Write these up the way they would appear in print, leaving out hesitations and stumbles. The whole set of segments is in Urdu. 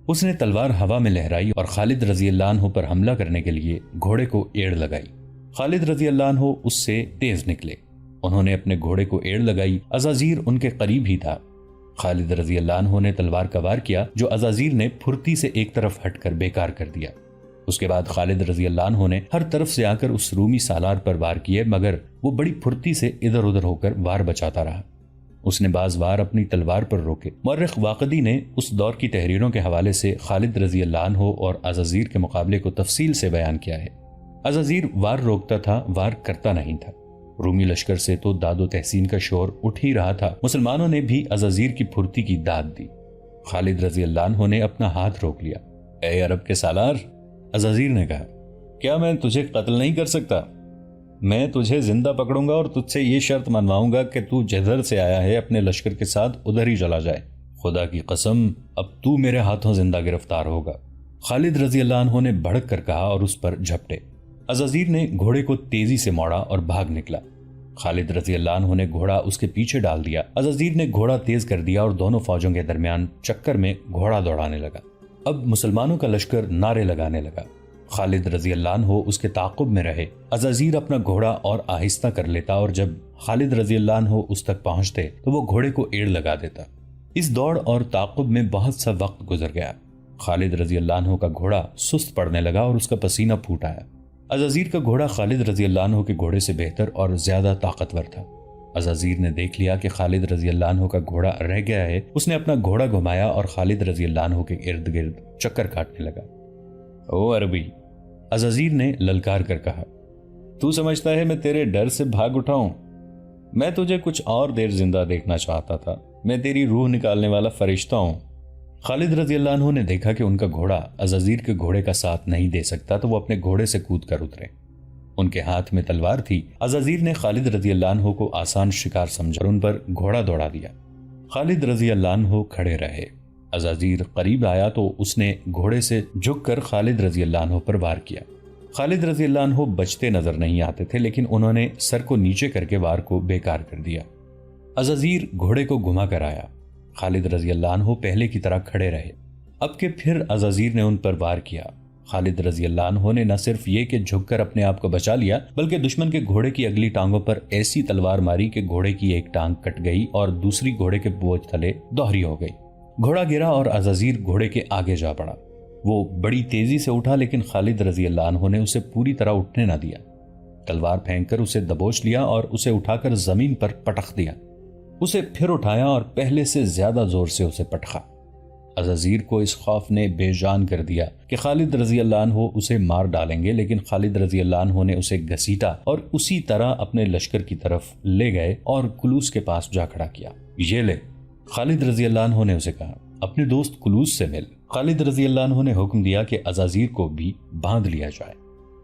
اس نے تلوار ہوا میں لہرائی اور خالد رضی اللہ عنہ پر حملہ کرنے کے لیے گھوڑے کو ایڑ لگائی۔ خالد رضی اللہ عنہ اس سے تیز نکلے۔ انہوں نے اپنے گھوڑے کو ایڑ لگائی۔ عزازیر ان کے قریب ہی تھا۔ خالد رضی اللہ عنہ نے تلوار کا وار کیا جو عزازیر نے پھرتی سے ایک طرف ہٹ کر بیکار کر دیا۔ اس کے بعد خالد رضی اللہ عنہ نے ہر طرف سے آ کر اس رومی سالار پر وار کیے، مگر وہ بڑی پھرتی سے ادھر ادھر ہو کر وار بچاتا رہا۔ اس نے بعض وار اپنی تلوار پر روکے۔ مورخ واقدی نے اس دور کی تحریروں کے حوالے سے خالد رضی اللہ عنہ اور عزازیر کے مقابلے کو تفصیل سے بیان کیا ہے۔ عزازیر وار روکتا تھا، وار کرتا نہیں تھا۔ رومی لشکر سے تو داد و تحسین کا شور اٹھ ہی رہا تھا، مسلمانوں نے بھی عزازیر کی پھرتی کی داد دی۔ خالد رضی اللہ عنہ نے اپنا ہاتھ روک لیا۔ اے عرب کے سالار، عزازیر نے کہا، کیا میں تجھے قتل نہیں کر سکتا؟ میں تجھے زندہ پکڑوں گا اور تجھ سے یہ شرط منواؤں گا کہ تو جدھر سے آیا ہے اپنے لشکر کے ساتھ ادھر ہی چلا جائے۔ خدا کی قسم، اب تو میرے ہاتھوں زندہ گرفتار ہوگا۔ خالد رضی اللہ عنہ نے بھڑک کر کہا اور اس پر جھپٹے۔ عزازیر نے گھوڑے کو تیزی سے موڑا اور بھاگ نکلا۔ خالد رضی اللہ عنہ نے گھوڑا اس کے پیچھے ڈال دیا۔ عزازیر نے گھوڑا تیز کر دیا اور دونوں فوجوں کے درمیان چکر میں گھوڑا دوڑانے لگا۔ اب مسلمانوں کا لشکر نعرے لگانے لگا۔ خالد رضی اللہ عنہ اس کے تعاقب میں رہے۔ عزازیر اپنا گھوڑا اور آہستہ کر لیتا اور جب خالد رضی اللہ عنہ اس تک پہنچتے تو وہ گھوڑے کو ایڑ لگا دیتا۔ اس دوڑ اور تعاقب میں بہت سا وقت گزر گیا۔ خالد رضی اللہ عنہ کا گھوڑا سست پڑنے لگا اور اس کا پسینہ پھوٹ آیا۔ عزازیر کا گھوڑا خالد رضی اللہ عنہ کے گھوڑے سے بہتر اور زیادہ طاقتور تھا۔ عزازیر نے دیکھ لیا کہ خالد رضی اللہ عنہ کا گھوڑا رہ گیا ہے۔ اس نے اپنا گھوڑا گھمایا اور خالد رضی اللہ عنہ کے ارد گرد چکر کاٹنے لگا۔ او عربی، عزازیر نے للکار کر کہا، تو سمجھتا ہے میں تیرے ڈر سے بھاگ اٹھاؤں؟ میں تجھے کچھ اور دیر زندہ دیکھنا چاہتا تھا۔ میں تیری روح نکالنے والا فرشتہ ہوں۔ خالد رضی اللہ عنہ نے دیکھا کہ ان کا گھوڑا عزازیر کے گھوڑے کا ساتھ نہیں دے سکتا تو وہ اپنے گھوڑے سے کود کر اترے۔ ان کے ہاتھ میں تلوار تھی۔ عزازیر نے خالد رضی اللہ عنہ کو آسان شکار سمجھا اور ان پر گھوڑا دوڑا دیا۔ خالد رضی اللہ عنہ کھڑے رہے۔ عزازیر قریب آیا تو اس نے گھوڑے سے جھک کر خالد رضی اللہ عنہ پر وار کیا۔ خالد رضی اللہ عنہ بچتے نظر نہیں آتے تھے، لیکن انہوں نے سر کو نیچے کر کے وار کو بیکار کر دیا۔ عزازیر گھوڑے کو گھما کر آیا۔ خالد رضی اللہ عنہ پہلے کی طرح کھڑے رہے۔ اب کہ پھر عزازیر نے ان پر وار کیا۔ خالد رضی اللہ عنہ نے نہ صرف یہ کہ جھک کر اپنے آپ کو بچا لیا، بلکہ دشمن کے گھوڑے کی اگلی ٹانگوں پر ایسی تلوار ماری کہ گھوڑے کی ایک ٹانگ کٹ گئی اور دوسری گھوڑے کے بوجھ تلے دوہری ہو گئی۔ گھوڑا گرا اور عزازیر گھوڑے کے آگے جا پڑا۔ وہ بڑی تیزی سے اٹھا، لیکن خالد رضی اللہ عنہ نے اسے پوری طرح اٹھنے نہ دیا۔ تلوار پھینک کر اسے دبوچ لیا اور اسے اٹھا کر زمین پر پٹخ دیا۔ اسے پھر اٹھایا اور پہلے سے زیادہ زور سے اسے پٹخا۔ عزازیر کو اس خوف نے بے جان کر دیا کہ خالد رضی اللہ عنہ اسے مار ڈالیں گے، لیکن خالد رضی اللہ عنہ نے اسے گھسیٹا اور اسی طرح اپنے لشکر کی طرف لے گئے اور کلوس کے پاس جا کھڑا کیا۔ یہ لے، خالد رضی اللہ عنہ نے اسے کہا، اپنے دوست کلوس سے مل۔ خالد رضی اللہ عنہ نے حکم دیا کہ عزازیر کو بھی باندھ لیا جائے۔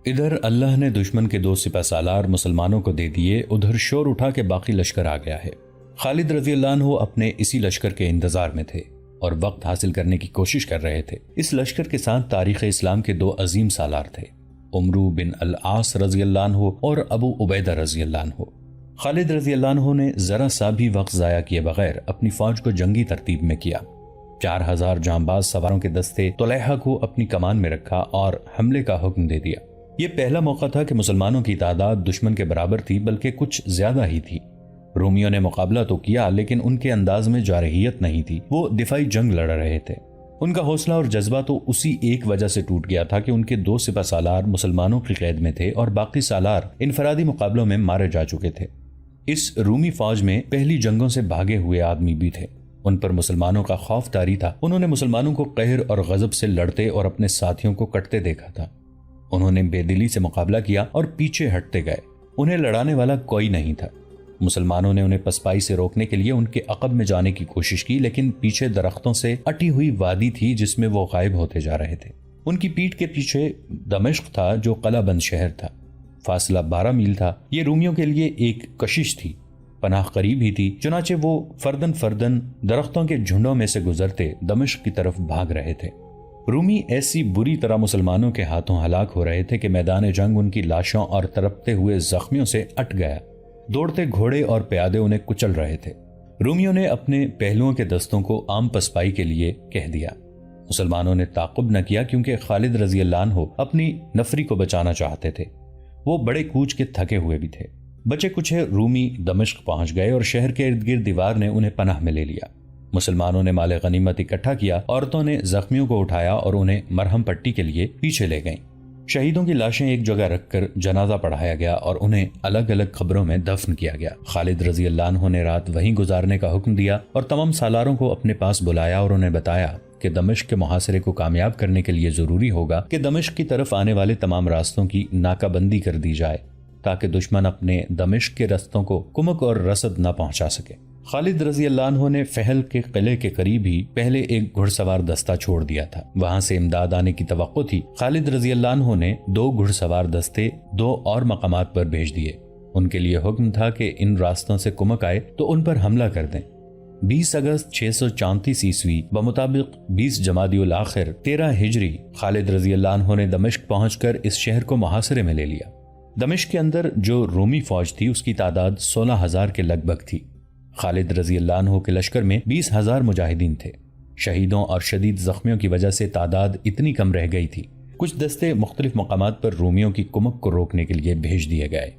ادھر اللہ نے دشمن کے 2 سپہ سالار مسلمانوں کو دے دیے، ادھر شور اٹھا کہ باقی لشکر آ گیا ہے۔ خالد رضی اللہ عنہ اپنے اسی لشکر کے انتظار میں تھے اور وقت حاصل کرنے کی کوشش کر رہے تھے۔ اس لشکر کے ساتھ تاریخ اسلام کے 2 عظیم سالار تھے، عمرو بن العاص رضی اللہ عنہ اور ابو عبیدہ رضی اللہ عنہ۔ خالد رضی اللہ عنہ نے ذرا سا بھی وقت ضائع کیے بغیر اپنی فوج کو جنگی ترتیب میں کیا۔ 4000 جانباز سواروں کے دستے طلیحہ کو اپنی کمان میں رکھا اور حملے کا حکم دے دیا۔ یہ پہلا موقع تھا کہ مسلمانوں کی تعداد دشمن کے برابر تھی، بلکہ کچھ زیادہ ہی تھی۔ رومیوں نے مقابلہ تو کیا، لیکن ان کے انداز میں جارحیت نہیں تھی۔ وہ دفاعی جنگ لڑ رہے تھے۔ ان کا حوصلہ اور جذبہ تو اسی ایک وجہ سے ٹوٹ گیا تھا کہ ان کے 2 سپہ سالار مسلمانوں کی قید میں تھے اور باقی سالار انفرادی مقابلوں میں مارے جا چکے تھے۔ اس رومی فوج میں پہلی جنگوں سے بھاگے ہوئے آدمی بھی تھے۔ ان پر مسلمانوں کا خوف طاری تھا۔ انہوں نے مسلمانوں کو قہر اور غضب سے لڑتے اور اپنے ساتھیوں کو کٹتے دیکھا تھا۔ انہوں نے بے دلی سے مقابلہ کیا اور پیچھے ہٹتے گئے۔ انہیں لڑانے والا کوئی نہیں تھا۔ مسلمانوں نے انہیں پسپائی سے روکنے کے لیے ان کے عقب میں جانے کی کوشش کی، لیکن پیچھے درختوں سے اٹی ہوئی وادی تھی جس میں وہ غائب ہوتے جا رہے تھے۔ ان کی پیٹھ کے پیچھے دمشق تھا جو قلعہ بند شہر تھا۔ فاصلہ 12 میل تھا۔ یہ رومیوں کے لیے ایک کشش تھی۔ پناہ قریب ہی تھی، چنانچہ وہ فردن فردن درختوں کے جھنڈوں میں سے گزرتے دمشق کی طرف بھاگ رہے تھے۔ رومی ایسی بری طرح مسلمانوں کے ہاتھوں ہلاک ہو رہے تھے کہ میدان جنگ ان کی لاشوں اور تڑپتے ہوئے زخمیوں سے اٹ گیا۔ دوڑتے گھوڑے اور پیادے انہیں کچل رہے تھے۔ رومیوں نے اپنے پہلوؤں کے دستوں کو عام پسپائی کے لیے کہہ دیا۔ مسلمانوں نے تعاقب نہ کیا کیونکہ خالد رضی اللہ عنہ اپنی نفری کو بچانا چاہتے تھے۔ وہ بڑے کوچ کے تھکے ہوئے بھی تھے۔ بچے کچھ رومی دمشق پہنچ گئے اور شہر کے ارد گرد دیوار نے انہیں پناہ میں لے لیا۔ مسلمانوں نے مال غنیمت اکٹھا کیا، عورتوں نے زخمیوں کو اٹھایا اور انہیں مرہم پٹی کے لیے پیچھے لے گئیں۔ شہیدوں کی لاشیں ایک جگہ رکھ کر جنازہ پڑھایا گیا اور انہیں الگ الگ قبروں میں دفن کیا گیا۔ خالد رضی اللہ عنہ نے رات وہیں گزارنے کا حکم دیا اور تمام سالاروں کو اپنے پاس بلایا اور انہیں بتایا کہ دمشق کے محاصرے کو کامیاب کرنے کے لیے ضروری ہوگا کہ دمشق کی طرف آنے والے تمام راستوں کی ناکہ بندی کر دی جائے تاکہ دشمن اپنے دمشق کے رستوں کو کمک اور رسد نہ پہنچا سکے۔ خالد رضی اللہ عنہ نے فہل کے قلعے کے قریب ہی پہلے ایک گھڑ سوار دستہ چھوڑ دیا تھا، وہاں سے امداد آنے کی توقع تھی۔ خالد رضی اللہ عنہ نے 2 گھڑ سوار دستے 2 اور مقامات پر بھیج دیے۔ ان کے لیے حکم تھا کہ ان راستوں سے کمک آئے تو ان پر حملہ کر دیں۔ 20 اگست 634 عیسوی بمطابق 20 جمادی الاخر 13 ہجری خالد رضی اللہ عنہ نے دمشق پہنچ کر اس شہر کو محاصرے میں لے لیا۔ دمشق کے اندر جو رومی فوج تھی اس کی تعداد 16,000 کے لگ بھگ تھی۔ خالد رضی اللہ عنہ کے لشکر میں 20,000 مجاہدین تھے۔ شہیدوں اور شدید زخمیوں کی وجہ سے تعداد اتنی کم رہ گئی تھی۔ کچھ دستے مختلف مقامات پر رومیوں کی کمک کو روکنے کے لیے بھیج دیے گئے۔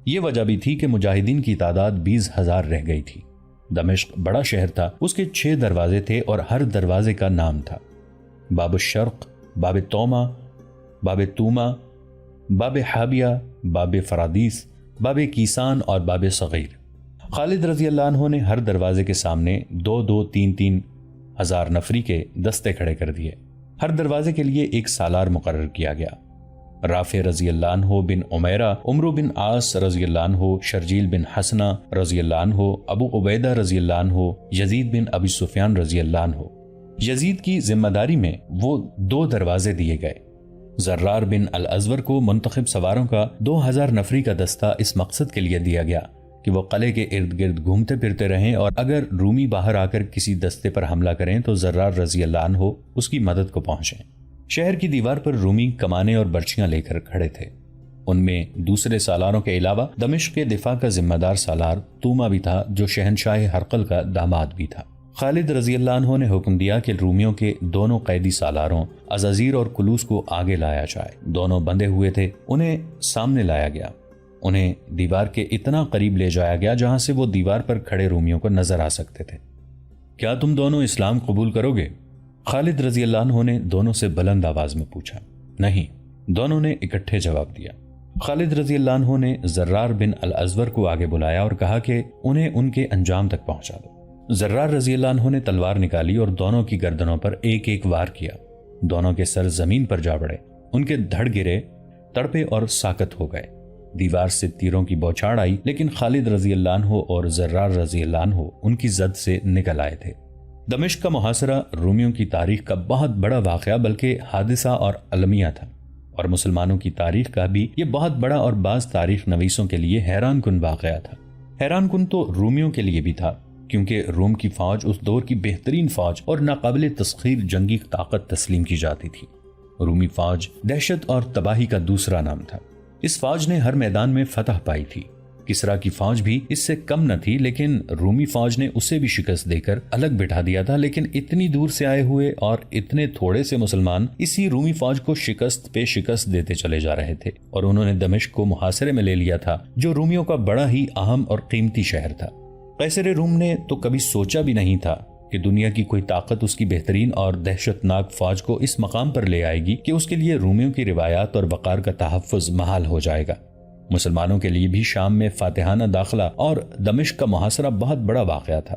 یہ وجہ بھی تھی کہ مجاہدین کی تعداد 20,000 رہ گئی تھی۔ دمشق بڑا شہر تھا، اس کے 6 دروازے تھے اور ہر دروازے کا نام تھا: باب الشرق، باب توما، باب توما، باب حابیہ، باب فرادیس، باب کیسان اور باب صغیر۔ خالد رضی اللہ عنہ نے ہر دروازے کے سامنے 2-2، 3-3 ہزار نفری کے دستے کھڑے کر دیے۔ ہر دروازے کے لیے ایک سالار مقرر کیا گیا۔ رافع رضی اللہ عنہ بن عمیرہ، عمرو بن عاص رضی اللہ عنہ، شرجیل بن حسنہ رضی اللہ عنہ، ابو عبیدہ رضی اللہ عنہ، یزید بن ابی سفیان رضی اللہ عنہ۔ یزید کی ذمہ داری میں وہ 2 دروازے دیے گئے۔ زرار بن الازور کو منتخب سواروں کا 2000 نفری کا دستہ اس مقصد کے لیے دیا گیا کہ وہ قلعے کے ارد گرد گھومتے پھرتے رہیں اور اگر رومی باہر آ کر کسی دستے پر حملہ کریں تو زرار رضی اللہ عنہ اس کی مدد کو پہنچیں۔ شہر کی دیوار پر رومی کمانے اور برچیاں لے کر کھڑے تھے۔ ان میں دوسرے سالاروں کے علاوہ دمشق کے دفاع کا ذمہ دار سالار توما بھی تھا جو شہنشاہ ہرقل کا داماد بھی تھا۔ خالد رضی اللہ عنہ نے حکم دیا کہ رومیوں کے دونوں قیدی سالاروں عزازیر اور کلوس کو آگے لایا جائے۔ دونوں بندھے ہوئے تھے، انہیں سامنے لایا گیا۔ انہیں دیوار کے اتنا قریب لے جایا گیا جہاں سے وہ دیوار پر کھڑے رومیوں کو نظر آ سکتے تھے۔ کیا تم دونوں اسلام قبول کرو گے؟ خالد رضی اللہ عنہ نے دونوں سے بلند آواز میں پوچھا۔ نہیں، دونوں نے اکٹھے جواب دیا۔ خالد رضی اللہ عنہ نے زرار بن الازور کو آگے بلایا اور کہا کہ انہیں ان کے انجام تک پہنچا دو۔ زرار رضی اللہ عنہ نے تلوار نکالی اور دونوں کی گردنوں پر ایک ایک وار کیا۔ دونوں کے سر زمین پر جا پڑے، ان کے دھڑ گرے، تڑپے اور ساکت ہو گئے۔ دیوار سے تیروں کی بوچھاڑ آئی لیکن خالد رضی اللہ عنہ اور زرار رضی اللہ عنہ ان کی زد سے نکل آئے تھے۔ دمشق کا محاصرہ رومیوں کی تاریخ کا بہت بڑا واقعہ بلکہ حادثہ اور المیہ تھا، اور مسلمانوں کی تاریخ کا بھی یہ بہت بڑا اور بعض تاریخ نویسوں کے لیے حیران کن واقعہ تھا۔ حیران کن تو رومیوں کے لیے بھی تھا، کیونکہ روم کی فوج اس دور کی بہترین فوج اور ناقابل تسخیر جنگی طاقت تسلیم کی جاتی تھی۔ رومی فوج دہشت اور تباہی کا دوسرا نام تھا۔ اس فوج نے ہر میدان میں فتح پائی تھی۔ کسرا کی فوج بھی اس سے کم نہ تھی، لیکن رومی فوج نے اسے بھی شکست دے کر الگ بٹھا دیا تھا۔ لیکن اتنی دور سے آئے ہوئے اور اتنے تھوڑے سے مسلمان اسی رومی فوج کو شکست پہ شکست دیتے چلے جا رہے تھے، اور انہوں نے دمشق کو محاصرے میں لے لیا تھا، جو رومیوں کا بڑا ہی اہم اور قیمتی شہر تھا۔ قیصر روم نے تو کبھی سوچا بھی نہیں تھا کہ دنیا کی کوئی طاقت اس کی بہترین اور دہشت ناک فوج کو اس مقام پر لے آئے گی کہ اس کے لیے رومیوں کی روایات اور وقار کا تحفظ محال ہو جائے گا۔ مسلمانوں کے لیے بھی شام میں فاتحانہ داخلہ اور دمشق کا محاصرہ بہت بڑا واقعہ تھا۔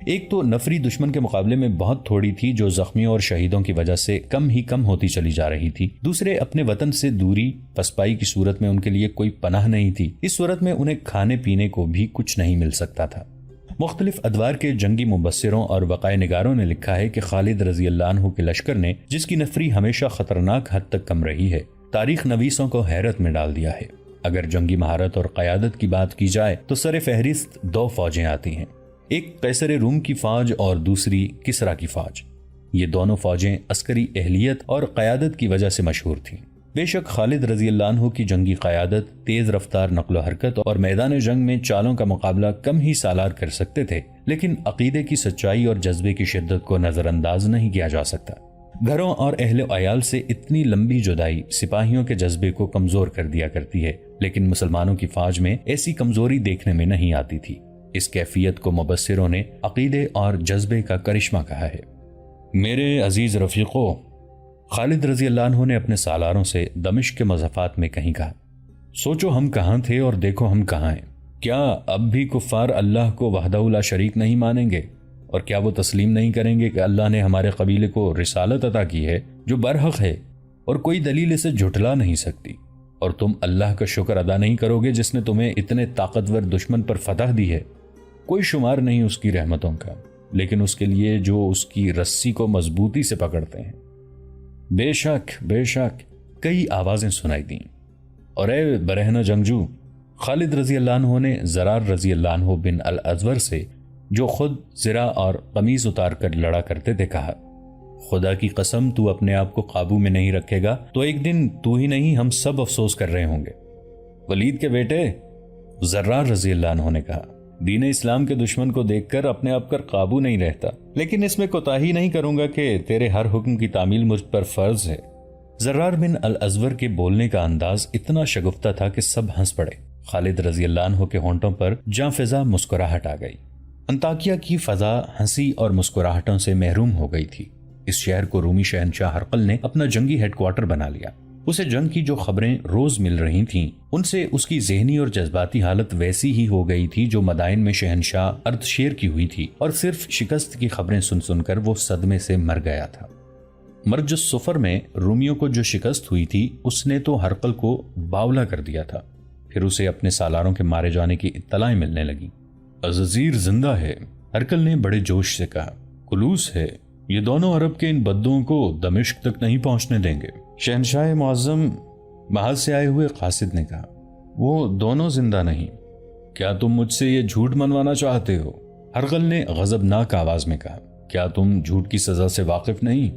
ایک تو نفری دشمن کے مقابلے میں بہت تھوڑی تھی جو زخمیوں اور شہیدوں کی وجہ سے کم ہی کم ہوتی چلی جا رہی تھی، دوسرے اپنے وطن سے دوری پسپائی کی صورت میں ان کے لیے کوئی پناہ نہیں تھی۔ اس صورت میں انہیں کھانے پینے کو بھی کچھ نہیں مل سکتا تھا۔ مختلف ادوار کے جنگی مبصروں اور وقائع نگاروں نے لکھا ہے کہ خالد رضی اللہ عنہ کے لشکر نے، جس کی نفری ہمیشہ خطرناک حد تک کم رہی ہے، تاریخ نویسوں کو حیرت میں ڈال دیا ہے۔ اگر جنگی مہارت اور قیادت کی بات کی جائے تو سر فہرست 2 فوجیں آتی ہیں، ایک قیصر روم کی فوج اور دوسری کسرا کی فوج۔ یہ دونوں فوجیں عسکری اہلیت اور قیادت کی وجہ سے مشہور تھیں۔ بے شک خالد رضی اللہ عنہ کی جنگی قیادت، تیز رفتار نقل و حرکت اور میدان جنگ میں چالوں کا مقابلہ کم ہی سالار کر سکتے تھے، لیکن عقیدے کی سچائی اور جذبے کی شدت کو نظر انداز نہیں کیا جا سکتا۔ گھروں اور اہل و عیال سے اتنی لمبی جدائی سپاہیوں کے جذبے کو کمزور کر دیا کرتی ہے، لیکن مسلمانوں کی فوج میں ایسی کمزوری دیکھنے میں نہیں آتی تھی۔ اس کیفیت کو مبصروں نے عقیدے اور جذبے کا کرشمہ کہا ہے۔ میرے عزیز رفیقو، خالد رضی اللہ عنہ نے اپنے سالاروں سے دمشق کے مضافات میں کہیں کہا، سوچو ہم کہاں تھے اور دیکھو ہم کہاں ہیں۔ کیا اب بھی کفار اللہ کو وحدہ لا شریک نہیں مانیں گے؟ اور کیا وہ تسلیم نہیں کریں گے کہ اللہ نے ہمارے قبیلے کو رسالت عطا کی ہے جو برحق ہے اور کوئی دلیل اسے جھٹلا نہیں سکتی؟ اور تم اللہ کا شکر ادا نہیں کرو گے جس نے تمہیں اتنے طاقتور دشمن پر فتح دی ہے؟ کوئی شمار نہیں اس کی رحمتوں کا، لیکن اس کے لیے جو اس کی رسی کو مضبوطی سے پکڑتے ہیں۔ بے شک بے شک، کئی آوازیں سنائی دیں، اور اے برہنہ جنگجو، خالد رضی اللہ عنہ نے زرار رضی اللہ عنہ بن الازور سے، جو خود زرہ اور قمیض اتار کر لڑا کرتے تھے، کہا، خدا کی قسم تو اپنے آپ کو قابو میں نہیں رکھے گا تو ایک دن تو ہی نہیں ہم سب افسوس کر رہے ہوں گے۔ ولید کے بیٹے، زرار رضی اللہ عنہ نے کہا، دین اسلام کے دشمن کو دیکھ کر اپنے آپ پر قابو نہیں رہتا، لیکن اس میں کوتاہی نہیں کروں گا کہ تیرے ہر حکم کی تعمیل مجھ پر فرض ہے۔ زرار بن الازور کے بولنے کا انداز اتنا شگفتہ تھا کہ سب ہنس پڑے۔ خالد رضی اللہ عنہ کے ہونٹوں پر جاں فضا مسکراہٹ آ گئی۔ انطاکیہ کی فضا ہنسی اور مسکراہٹوں سے محروم ہو گئی تھی۔ اس شہر کو رومی شہنشاہ ہرقل نے اپنا جنگی ہیڈ کوارٹر بنا لیا۔ اسے جنگ کی جو خبریں روز مل رہی تھیں، ان سے اس کی ذہنی اور جذباتی حالت ویسی ہی ہو گئی تھی جو مدائن میں شہنشاہ اردشیر کی ہوئی تھی، اور صرف شکست کی خبریں سن سن کر وہ صدمے سے مر گیا تھا۔ مرج السفر میں رومیوں کو جو شکست ہوئی تھی، اس نے تو ہرقل کو باولا کر دیا تھا۔ پھر اسے اپنے سالاروں کے مارے جانے کی اطلاعیں ملنے لگیں۔ عزازیر زندہ ہے، ہرقل نے بڑے جوش سے کہا۔ کلوس ہے، یہ دونوں عرب کے ان بدوؤں کو دمشق تک نہیں پہنچنے دیں گے۔ شہنشاہ معظم محاذ سے آئے ہوئے قاصد نے کہا، وہ دونوں زندہ نہیں۔ کیا تم مجھ سے یہ جھوٹ منوانا چاہتے ہو؟ ہرقل نے غضبناک آواز میں کہا، کیا تم جھوٹ کی سزا سے واقف نہیں؟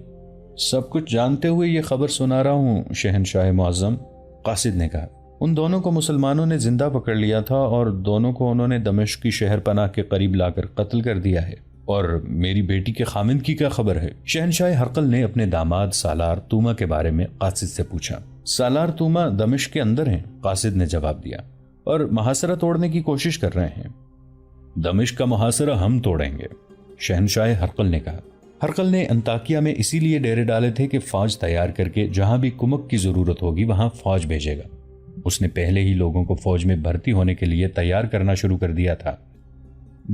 سب کچھ جانتے ہوئے یہ خبر سنا رہا ہوں شہنشاہ معظم، قاصد نے کہا۔ ان دونوں کو مسلمانوں نے زندہ پکڑ لیا تھا اور دونوں کو انہوں نے دمشق کی شہر پناہ کے قریب لا کر قتل کر دیا ہے۔ اور میری بیٹی کے خامند کی کیا خبر ہے؟ شہنشاہ ہرقل نے اپنے داماد سالار توما کے بارے میں قاصد سے پوچھا۔ سالار توما دمشق کے اندر ہیں، قاصد نے جواب دیا، اور محاصرہ توڑنے کی کوشش کر رہے ہیں۔ دمشق کا محاصرہ ہم توڑیں گے، شہنشاہ ہرقل نے کہا۔ ہرقل نے انطاکیہ میں اسی لیے ڈیرے ڈالے تھے کہ فوج تیار کر کے جہاں بھی کمک کی ضرورت ہوگی وہاں فوج بھیجے گا۔ اس نے پہلے ہی لوگوں کو فوج میں بھرتی ہونے کے لیے تیار کرنا شروع کر دیا تھا۔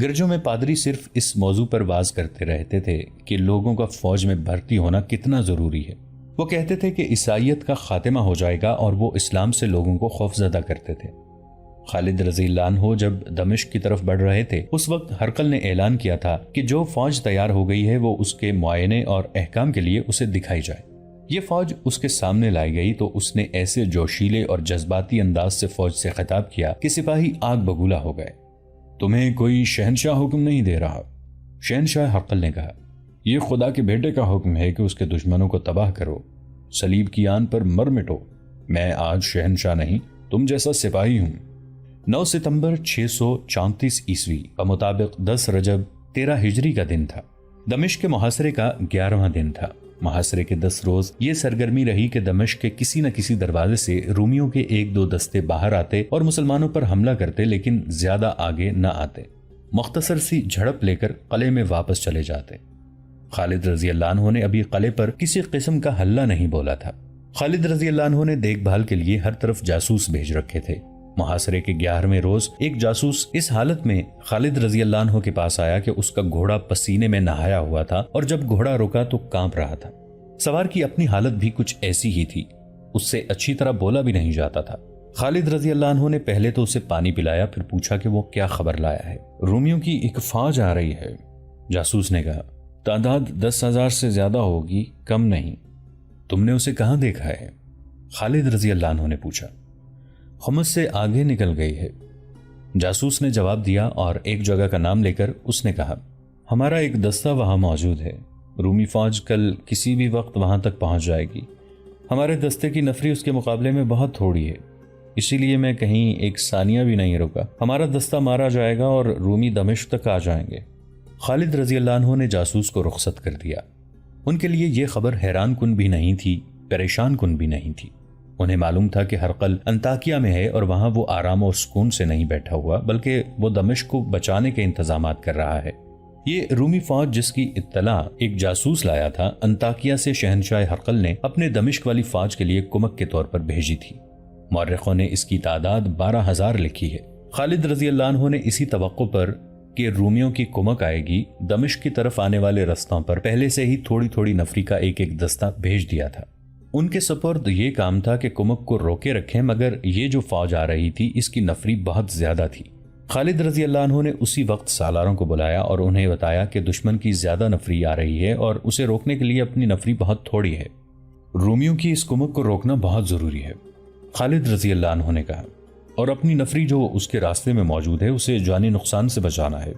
گرجوں میں پادری صرف اس موضوع پر واز کرتے رہتے تھے کہ لوگوں کا فوج میں بھرتی ہونا کتنا ضروری ہے۔ وہ کہتے تھے کہ عیسائیت کا خاتمہ ہو جائے گا، اور وہ اسلام سے لوگوں کو خوفزدہ کرتے تھے۔ خالد رضی اللہ عنہ جب دمشق کی طرف بڑھ رہے تھے، اس وقت ہرقل نے اعلان کیا تھا کہ جو فوج تیار ہو گئی ہے وہ اس کے معائنے اور احکام کے لیے اسے دکھائی جائے۔ یہ فوج اس کے سامنے لائی گئی تو اس نے ایسے جوشیلے اور جذباتی انداز سے فوج سے خطاب کیا کہ سپاہی آگ بگولا ہو گئے۔ تمہیں کوئی شہنشاہ حکم نہیں دے رہا، شہنشاہ ہرقل نے کہا، یہ خدا کے بیٹے کا حکم ہے کہ اس کے دشمنوں کو تباہ کرو، صلیب کی آن پر مر مٹو۔ میں آج شہنشاہ نہیں، تم جیسا سپاہی ہوں۔ 9 ستمبر 634 عیسوی کا مطابق 10 رجب 13 ہجری کا دن تھا۔ دمشق کے محاصرے کا 11واں دن تھا۔ محاصرے کے 10 روز یہ سرگرمی رہی کہ دمشق کے کسی نہ کسی دروازے سے رومیوں کے 1-2 دستے باہر آتے اور مسلمانوں پر حملہ کرتے، لیکن زیادہ آگے نہ آتے، مختصر سی جھڑپ لے کر قلعے میں واپس چلے جاتے۔ خالد رضی اللہ عنہ نے ابھی قلعے پر کسی قسم کا حلہ نہیں بولا تھا۔ خالد رضی اللہ عنہ نے دیکھ بھال کے لیے ہر طرف جاسوس بھیج رکھے تھے۔ محاصرے کے 11ویں روز ایک جاسوس اس حالت میں خالد رضی اللہ عنہ کے پاس آیا کہ اس کا گھوڑا پسینے میں نہایا ہوا تھا، اور جب گھوڑا رکا تو کانپ رہا تھا۔ سوار کی اپنی حالت بھی کچھ ایسی ہی تھی، اس سے اچھی طرح بولا بھی نہیں جاتا تھا۔ خالد رضی اللہ عنہ نے پہلے تو اسے پانی پلایا، پھر پوچھا کہ وہ کیا خبر لایا ہے۔ رومیوں کی ایک فوج آ رہی ہے، جاسوس نے کہا۔ تعداد 10,000 سے زیادہ ہوگی، کم نہیں۔ تم نے اسے کہاں دیکھا ہے؟ خالد رضی اللہ عنہ نے پوچھا۔ خمس سے آگے نکل گئی ہے، جاسوس نے جواب دیا، اور ایک جگہ کا نام لے کر اس نے کہا، ہمارا ایک دستہ وہاں موجود ہے، رومی فوج کل کسی بھی وقت وہاں تک پہنچ جائے گی۔ ہمارے دستے کی نفری اس کے مقابلے میں بہت تھوڑی ہے، اسی لیے میں کہیں ایک ثانیہ بھی نہیں رکا۔ ہمارا دستہ مارا جائے گا اور رومی دمشق تک آ جائیں گے۔ خالد رضی اللہ عنہ نے جاسوس کو رخصت کر دیا۔ ان کے لیے یہ خبر حیران کن بھی نہیں تھی، پریشان کن بھی نہیں تھی۔ انہیں معلوم تھا کہ ہرقل انطاکیہ میں ہے اور وہاں وہ آرام اور سکون سے نہیں بیٹھا ہوا، بلکہ وہ دمشق کو بچانے کے انتظامات کر رہا ہے۔ یہ رومی فوج جس کی اطلاع ایک جاسوس لایا تھا، انطاکیہ سے شہنشاہ ہرقل نے اپنے دمشق والی فوج کے لیے کمک کے طور پر بھیجی تھی۔ مورخوں نے اس کی تعداد 12,000 لکھی ہے۔ خالد رضی اللہ عنہ نے اسی توقع پر کہ رومیوں کی کمک آئے گی، دمشق کی طرف آنے والے رستوں پر پہلے سے ہی تھوڑی تھوڑی نفری کا ایک ایک دستہ بھیج دیا تھا۔ ان کے سپرد یہ کام تھا کہ کمک کو روکے رکھیں، مگر یہ جو فوج آ رہی تھی اس کی نفری بہت زیادہ تھی۔ خالد رضی اللہ عنہ نے اسی وقت سالاروں کو بلایا اور انہیں بتایا کہ دشمن کی زیادہ نفری آ رہی ہے اور اسے روکنے کے لیے اپنی نفری بہت تھوڑی ہے۔ رومیوں کی اس کمک کو روکنا بہت ضروری ہے، خالد رضی اللہ عنہ نے کہا، اور اپنی نفری جو اس کے راستے میں موجود ہے اسے جانی نقصان سے بچانا ہے۔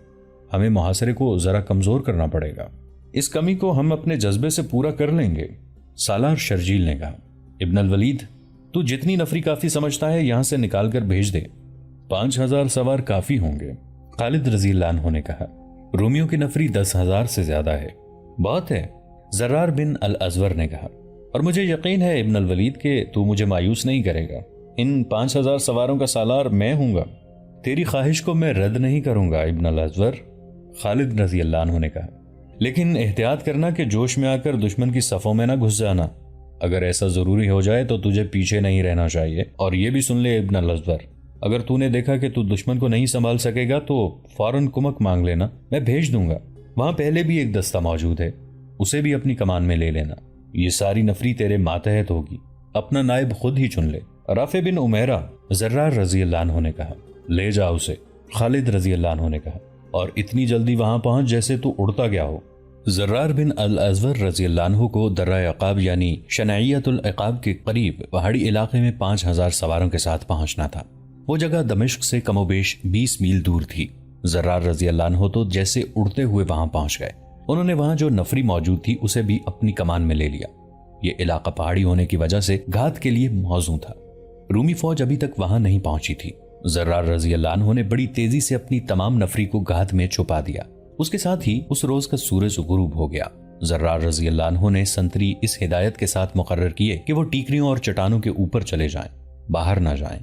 ہمیں محاصرے کو ذرا کمزور کرنا پڑے گا، اس کمی کو ہم اپنے جذبے سے پورا کر لیں گے، سالار شرجیل نے کہا۔ ابن الولید، تو جتنی نفری کافی سمجھتا ہے یہاں سے نکال کر بھیج دے، 5,000 سوار کافی ہوں گے، خالد رضی اللہ عنہ نے کہا۔ رومیوں کی نفری 10,000 سے زیادہ ہے، بہت ہے، زرار بن الازور نے کہا، اور مجھے یقین ہے ابن الولید کہ تو مجھے مایوس نہیں کرے گا، ان 5,000 سواروں کا سالار میں ہوں گا، تیری خواہش کو میں رد نہیں کروں گا ابن الازور، خالد رضی اللہ عنہ نے کہا، لیکن احتیاط کرنا کہ جوش میں آ کر دشمن کی صفوں میں نہ گھس جانا، اگر ایسا ضروری ہو جائے تو تجھے پیچھے نہیں رہنا چاہیے، اور یہ بھی سن لے ابن الازور، اگر تو نے دیکھا کہ تو دشمن کو نہیں سنبھال سکے گا تو فوراً کمک مانگ لینا، میں بھیج دوں گا، وہاں پہلے بھی ایک دستہ موجود ہے، اسے بھی اپنی کمان میں لے لینا، یہ ساری نفری تیرے ماتحت ہوگی، اپنا نائب خود ہی چن لے۔ رافع بن عمیرہ، زرار رضی اللہ عنہ نے کہا، لے جا اسے، خالد رضی اللہ عنہ نے کہا، اور اتنی جلدی وہاں پہنچ جیسے تو اڑتا گیا ہو۔ زرار بن الازور رضی اللہ عنہ کو درہ عقاب یعنی شنعیت العقاب کے قریب پہاڑی علاقے میں 5,000 سواروں کے ساتھ پہنچنا تھا۔ وہ جگہ دمشق سے کم و بیش 20 میل دور تھی۔ زرار رضی اللہ عنہ تو جیسے اڑتے ہوئے وہاں پہنچ گئے۔ انہوں نے وہاں جو نفری موجود تھی اسے بھی اپنی کمان میں لے لیا۔ یہ علاقہ پہاڑی ہونے کی وجہ سے گھات کے لیے موزوں تھا۔ رومی فوج ابھی تک وہاں نہیں پہنچی تھی۔ زرار رضی اللہ عنہ نے بڑی تیزی سے اپنی تمام نفری کو گھات میں چھپا دیا۔ اس کے ساتھ ہی اس روز کا سورج غروب ہو گیا۔ زرار رضی اللہ عنہ نے سنتری اس ہدایت کے ساتھ مقرر کیے کہ وہ ٹیکریوں اور چٹانوں کے اوپر چلے جائیں، باہر نہ جائیں۔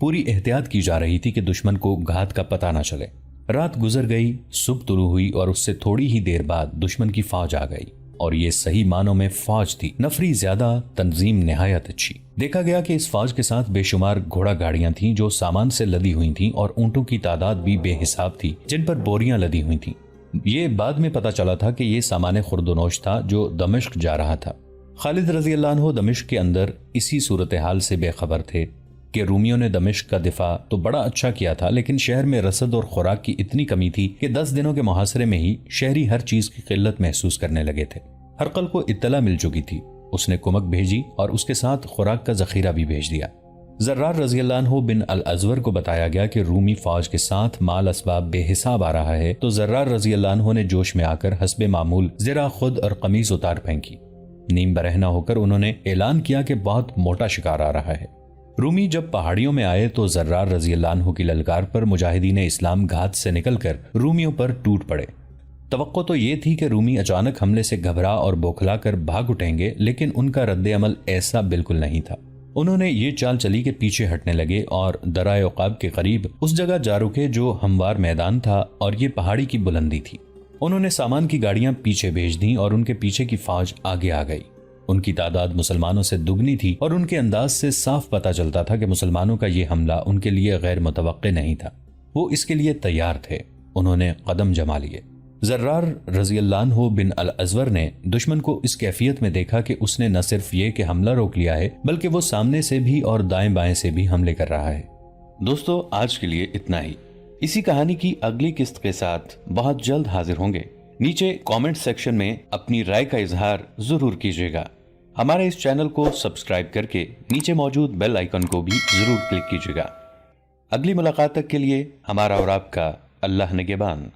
پوری احتیاط کی جا رہی تھی کہ دشمن کو گھات کا پتہ نہ چلے۔ رات گزر گئی، صبح طلوع ہوئی اور اس سے تھوڑی ہی دیر بعد دشمن کی فوج آ گئی، اور یہ صحیح معنوں میں فوج تھی، نفری زیادہ، تنظیم نہایت اچھی۔ دیکھا گیا کہ اس فوج کے ساتھ بے شمار گھوڑا گاڑیاں تھیں جو سامان سے لدی ہوئی تھیں، اور اونٹوں کی تعداد بھی بے حساب تھی جن پر بوریاں لدی ہوئی تھیں۔ یہ بعد میں پتا چلا تھا کہ یہ سامان خرد و نوش تھا جو دمشق جا رہا تھا۔ خالد رضی اللہ عنہ دمشق کے اندر اسی صورتحال سے بے خبر تھے کہ رومیوں نے دمشق کا دفاع تو بڑا اچھا کیا تھا، لیکن شہر میں رسد اور خوراک کی اتنی کمی تھی کہ 10 دنوں کے محاصرے میں ہی شہری ہر چیز کی قلت محسوس کرنے لگے تھے۔ ہرقل کو اطلاع مل چکی تھی، اس نے کمک بھیجی اور اس کے ساتھ خوراک کا ذخیرہ بھی بھیج دیا۔ زرار رضی اللہ عنہ بن الازور کو بتایا گیا کہ رومی فوج کے ساتھ مال اسباب بے حساب آ رہا ہے، تو زرار رضی اللہ عنہ نے جوش میں آ کر حسب معمول زرہ خود اور قمیص اتار پھینکی۔ نیم برہنہ ہو کر انہوں نے اعلان کیا کہ بہت موٹا شکار آ رہا ہے۔ رومی جب پہاڑیوں میں آئے تو زرار رضی اللہ عنہ کی للکار پر مجاہدین اسلام گھات سے نکل کر رومیوں پر ٹوٹ پڑے۔ توقع تو یہ تھی کہ رومی اچانک حملے سے گھبرا اور بوکھلا کر بھاگ اٹھیں گے، لیکن ان کا رد عمل ایسا بالکل نہیں تھا۔ انہوں نے یہ چال چلی کہ پیچھے ہٹنے لگے اور درہ عقاب کے قریب اس جگہ جا رکے جو ہموار میدان تھا اور یہ پہاڑی کی بلندی تھی۔ انہوں نے سامان کی گاڑیاں پیچھے بھیج دیں اور ان کے پیچھے کی فوج آگے آ گئی۔ ان کی تعداد مسلمانوں سے دگنی تھی اور ان کے انداز سے صاف پتہ چلتا تھا کہ مسلمانوں کا یہ حملہ ان کے لیے غیر متوقع نہیں تھا۔ وہ اس کے لیے تیار تھے۔ انہوں نے قدم جما لیے۔ زرار رضی اللہ عنہ بن الازور نے دشمن کو اس کیفیت میں دیکھا کہ اس نے نہ صرف یہ کہ حملہ روک لیا ہے بلکہ وہ سامنے سے بھی اور دائیں بائیں سے بھی حملے کر رہا ہے۔ دوستو، آج کے لیے اتنا ہی۔ اسی کہانی کی اگلی قسط کے ساتھ بہت جلد حاضر ہوں گے۔ نیچے کامنٹ سیکشن میں اپنی رائے کا اظہار ضرور کیجیے گا۔ ہمارے اس چینل کو سبسکرائب کر کے نیچے موجود بیل آئیکن کو بھی ضرور کلک کیجیے گا۔ اگلی ملاقات تک کے لیے ہمارا اور آپ کا اللہ نگہبان۔